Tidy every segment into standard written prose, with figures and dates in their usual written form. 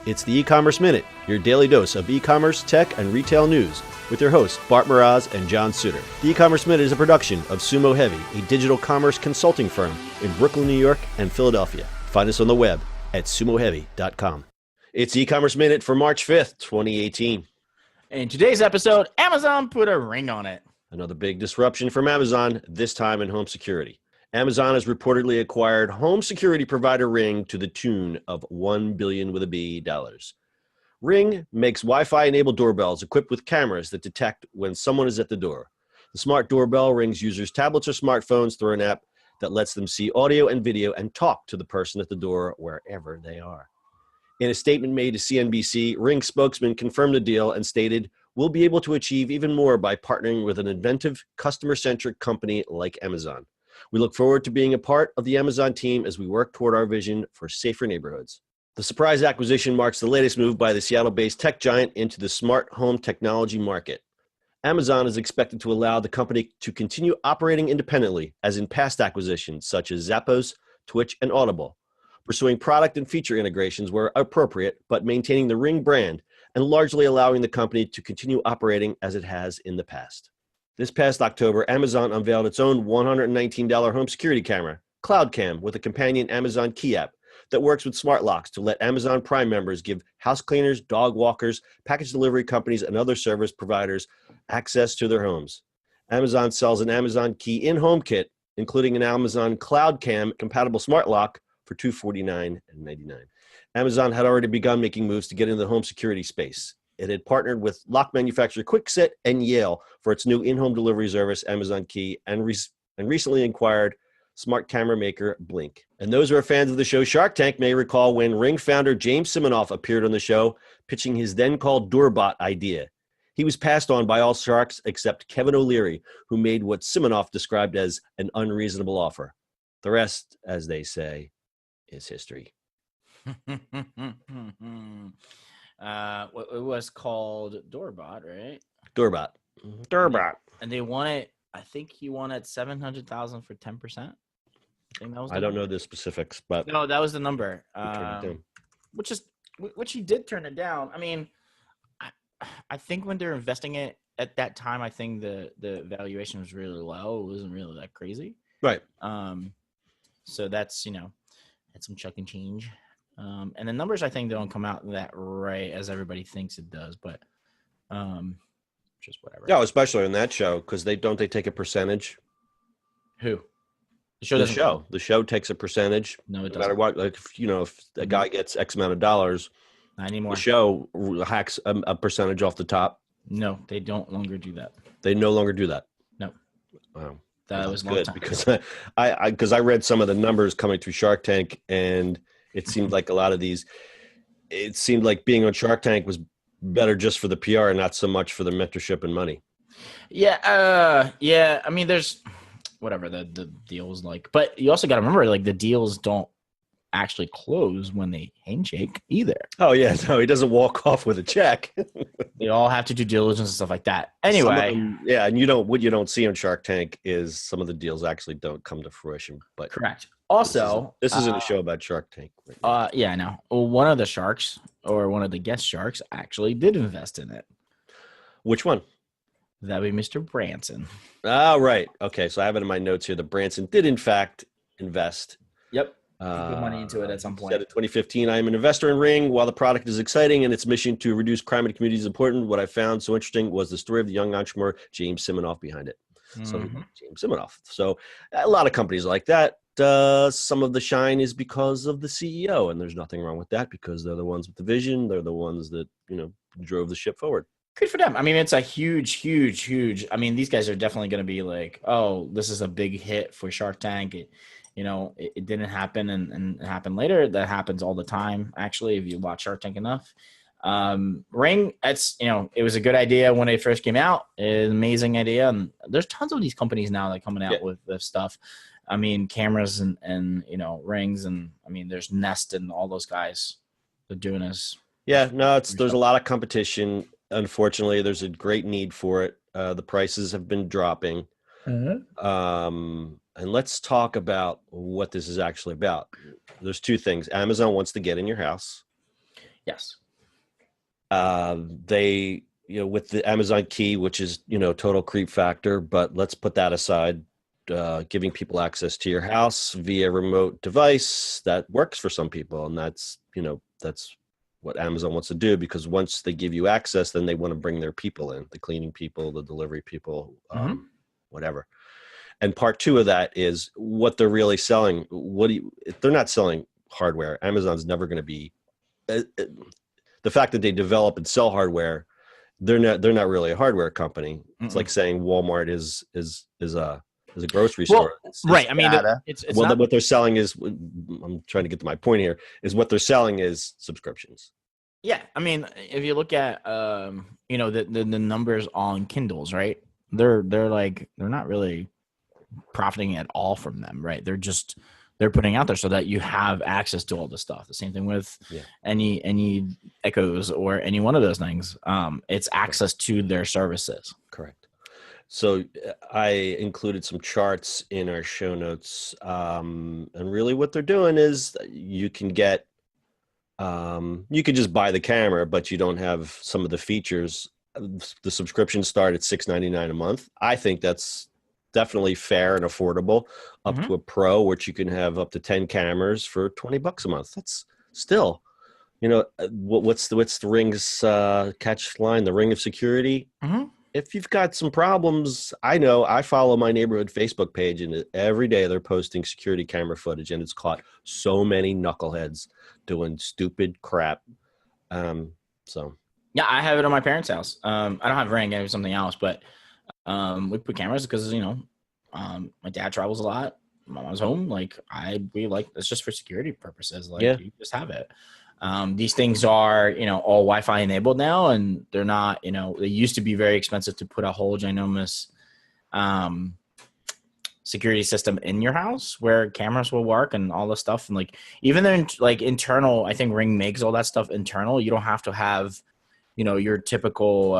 It's the E-Commerce Minute, your daily dose of e-commerce, tech, and retail news with your hosts Bart Mraz and John Suter. The E-Commerce Minute is a production of Sumo Heavy, a digital commerce consulting firm in Brooklyn, New York, and Philadelphia. Find us on the web at sumoheavy.com. It's E-Commerce Minute for March 5th, 2018. In today's episode, Amazon put a ring on it. Another big disruption from Amazon, this time in home security. Amazon has reportedly acquired home security provider Ring to the tune of $1 billion with a B dollars. Ring makes Wi-Fi enabled doorbells equipped with cameras that detect when someone is at the door. The smart doorbell rings users' tablets or smartphones through an app that lets them see audio and video and talk to the person at the door wherever they are. In a statement made to CNBC, Ring spokesman confirmed the deal and stated, "We'll be able to achieve even more by partnering with an inventive, customer-centric company like Amazon. We look forward to being a part of the Amazon team as we work toward our vision for safer neighborhoods." The surprise acquisition marks the latest move by the Seattle-based tech giant into the smart home technology market. Amazon is expected to allow the company to continue operating independently, as in past acquisitions such as Zappos, Twitch, and Audible, pursuing product and feature integrations where appropriate, but maintaining the Ring brand and largely allowing the company to continue operating as it has in the past. This past October, Amazon unveiled its own $119 home security camera, CloudCam, with a companion Amazon Key app that works with smart locks to let Amazon Prime members give house cleaners, dog walkers, package delivery companies, and other service providers access to their homes. Amazon sells an Amazon Key in-home kit, including an Amazon CloudCam compatible smart lock for $249.99. Amazon had already begun making moves to get into the home security space. It had partnered with lock manufacturer Kwikset and Yale for its new in-home delivery service, Amazon Key, and recently acquired smart camera maker Blink. And those who are fans of the show Shark Tank may recall when Ring founder James Siminoff appeared on the show, pitching his then-called Doorbot idea. He was passed on by all sharks except Kevin O'Leary, who made what Siminoff described as an unreasonable offer. The rest, as they say, is history. It was called Doorbot, right? Doorbot. Doorbot. And they won it. I think he won at 700,000 for 10%. I think that was. I don't know the specifics, but no, that was the number. Which he did turn it down. I mean, I think when they're investing it at that time, I think the valuation was really low. It wasn't really that crazy, right? So that's had some chuck and change. And the numbers, I think, don't come out that right as everybody thinks it does, but just whatever. No, especially on that show, because they take a percentage. Who? The show takes a percentage. No, it doesn't. No matter what, like if a guy gets X amount of dollars, not anymore. The show hacks a percentage off the top. No, they don't longer do that. They no longer do that. No. Wow. That was good because I read some of the numbers coming through Shark Tank, and it seemed like a lot of these. It seemed like being on Shark Tank was better just for the PR and not so much for the mentorship and money. Yeah. Yeah. I mean, there's whatever the deals like, but you also got to remember, like, the deals don't actually close when they handshake either. Oh yeah, no, he doesn't walk off with a check. They all have to do diligence and stuff like that. Anyway, and what you don't see on Shark Tank is some of the deals actually don't come to fruition. But correct. Also, this isn't a show about Shark Tank. Yeah, I know. Well, one of the sharks or one of the guest sharks actually did invest in it. Which one? That would be Mr. Branson. Oh, right. Okay, so I have it in my notes here. The Branson did in fact invest. Yep. Put money into it at some point. Said in 2015, I am an investor in Ring. While the product is exciting and its mission to reduce crime in the community is important, what I found so interesting was the story of the young entrepreneur, James Siminoff, behind it. So James Siminoff. So a lot of companies like that, some of the shine is because of the CEO, and there's nothing wrong with that because they're the ones with the vision. They're the ones that, drove the ship forward. Good for them. I mean, it's a huge. I mean, these guys are definitely going to be like, oh, this is a big hit for Shark Tank. It didn't happen and it happened later. That happens all the time, actually, if you watch Shark Tank enough. Ring, it was a good idea when it first came out. It's an amazing idea. And there's tons of these companies now that are coming out with this stuff. I mean, cameras and rings. And I mean, there's Nest and all those guys that are doing this. Yeah, no, there's a lot of competition. Unfortunately, there's a great need for it. The prices have been dropping. And let's talk about what this is actually about. There's two things. Amazon wants to get in your house. Yes. They, with the Amazon Key, which is, total creep factor, but let's put that aside. Giving people access to your house via remote device, that works for some people. And that's what Amazon wants to do, because once they give you access, then they want to bring their people in, the cleaning people, the delivery people, whatever. And part two of that is what they're really selling. They're not selling hardware. Amazon's never going to be, the fact that they develop and sell hardware, they're not really a hardware company. It's like saying Walmart is a grocery store. It's right. I mean, it's not, what they're selling is, I'm trying to get to my point here, is what they're selling is subscriptions. Yeah. I mean, if you look at, the numbers on Kindles, right? They're not really profiting at all from them, right? They're putting out there so that you have access to all this stuff. The same thing with any Echoes or any one of those things. It's access to their services. Correct. So I included some charts in our show notes, and really what they're doing is you can get, you can just buy the camera, but you don't have some of the features. The subscriptions start at $6.99 a month. I think that's definitely fair and affordable, up to a Pro, which you can have up to 10 cameras for $20 a month. That's still, what's the Ring's catch line? The Ring of security. If you've got some problems, I follow my neighborhood Facebook page, and every day they're posting security camera footage, and it's caught so many knuckleheads doing stupid crap. So yeah, I have it at my parents' house. I don't have Ring, I have something else, but we put cameras because my dad travels a lot. My mom's home. It's just for security purposes. You just have it. These things are, all Wi-Fi enabled now, and they're not, they used to be very expensive to put a whole ginormous security system in your house where cameras will work and all this stuff. And even then, internal, I think Ring makes all that stuff internal. You don't have to have, your typical,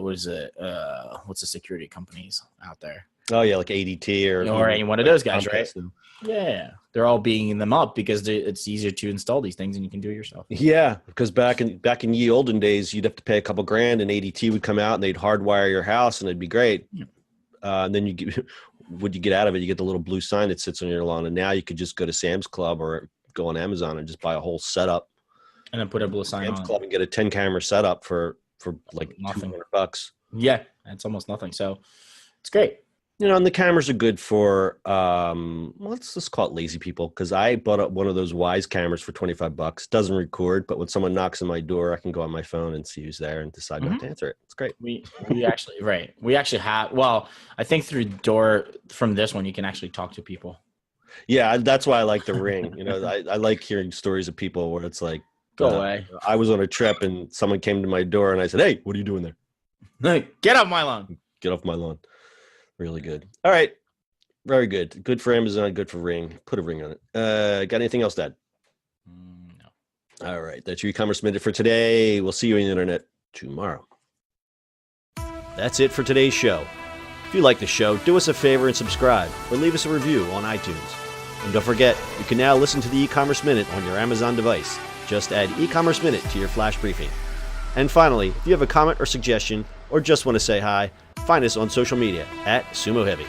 what's the security companies out there? Oh yeah, like ADT or any one of those guys, right? Yeah, they're all being them up because it's easier to install these things and you can do it yourself. Yeah, because back in ye olden days, you'd have to pay a couple grand, and ADT would come out and they'd hardwire your house, and it'd be great. Yeah. And then what you get out of it, you get the little blue sign that sits on your lawn, and now you could just go to Sam's Club or go on Amazon and just buy a whole setup, and then put a blue sign Sam's on Club and get a 10 camera setup for like nothing. $200. Yeah, it's almost nothing. So it's great. And the cameras are good for, let's just call it lazy people, because I bought up one of those Wise cameras for $25. Doesn't record, but when someone knocks on my door, I can go on my phone and see who's there and decide not to answer it. It's great. We actually, right. We actually have, I think through door from this one, you can actually talk to people. Yeah, that's why I like the Ring. I like hearing stories of people where it's like, go away. I was on a trip and someone came to my door and I said, "Hey, what are you doing there?" Get off my lawn. Get off my lawn. Really good. All right. Very good. Good for Amazon. Good for Ring. Put a ring on it. Got anything else, Dad? No. All right. That's your e-commerce minute for today. We'll see you on the internet tomorrow. That's it for today's show. If you like the show, do us a favor and subscribe, or leave us a review on iTunes. And don't forget, you can now listen to the e-commerce minute on your Amazon device. Just add e-commerce minute to your flash briefing. And finally, if you have a comment or suggestion, or just want to say hi, find us on social media @SumoHeavy.